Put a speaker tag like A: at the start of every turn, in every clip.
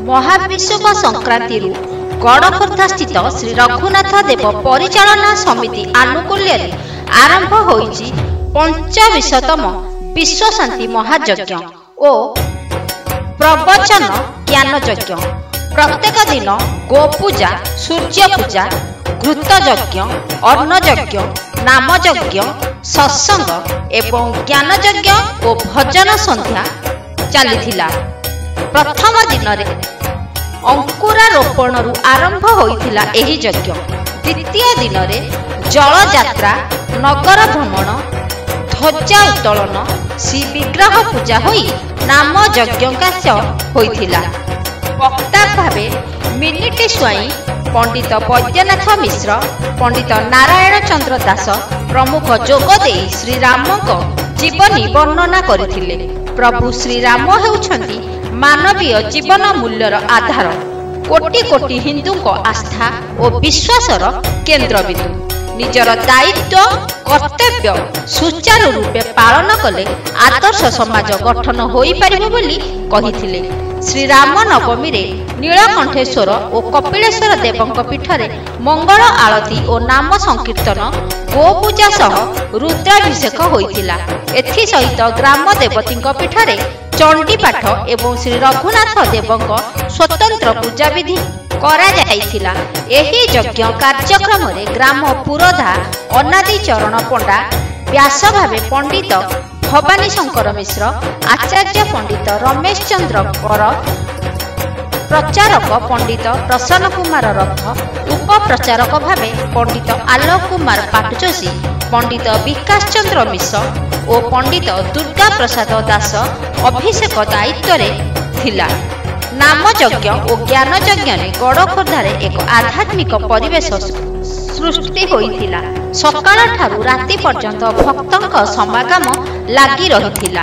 A: महाविषुव संक्रांति गड़खोर्धा स्थित श्री रघुनाथ देव परिचालना समिति आनुकूल्य आरंभ होईची 25तम विश्व शांति महायज्ञ और प्रवचन ज्ञान यज्ञ। प्रत्येक दिन गोपूजा, सूर्य पूजा, घृत यज्ञ, अन्न यज्ञ, नाम यज्ञ, सत्संग एवं ज्ञान यज्ञ और भजन संध्या चलीथिला। प्रथम दिन रे अंकुरारोपण आरंभ होइथिला एही यज्ञ। द्वितीय दिन रे जल यात्रा, नगर भ्रमण, ध्वजा उत्तोलन, श्री विग्रह पूजा होई नाम यज्ञकाश्य होइथिला। वक्ता भावे मिनिटी स्वाई, पंडित बैद्यनाथ मिश्र, पंडित नारायण चंद्र दास प्रमुख जोग देई श्री रामक जीवनी वर्णना करथिले। प्रभु श्री राम हेउछंती मानवीय जीवन मूल्यर आधार। कोटि कोटि हिंदू आस्था और विश्वासर केन्द्रबिंदु। निजर दायित्व कर्तव्य सुचारू रूपे पालन कले आदर्श समाज गठन होई परिबो बोली कहिथिले। श्री राम नवमी रे नीलकंठेश्वर और कपिलेश्वर देवंक पीठरे मंगल आरती और नाम संकीर्तन, गोपूजा सह रुद्राभिषेक होइथिला। एथि सहित ग्राम देवतींक पीठरे चंडी पाठ एवं श्री रघुनाथ देवंक स्वतंत्र पूजा विधि करा जाइथिला। एही यज्ञ कार्यक्रम रे ग्राम पुरोधा अनादि चरण पंडा, व्यास भावे पंडित भवानी शंकर मिश्र, आचार्य पंडित रमेश चंद्र कर, प्रचारक पंडित प्रसन्न कुमार रथ, उप प्रचारक भावे पंडित आलोक कुमार पाटजोशी, पंडित विकास चंद्र मिश्र और पंडित दुर्गा प्रसाद दास अभिषेक दायित्व थिला। नाम यज्ञ और ज्ञान यज्ञ ने गड़खोर्धारे एक आध्यात्मिक परिवेश सृष्टि होइथिला। सकाळ ठारू राति पर्यंत भक्तंक समागम लागी रहिथिला।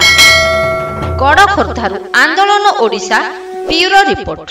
A: गड़खोर्धारू आंदोलन ओडिशा ब्यूरो रिपोर्ट।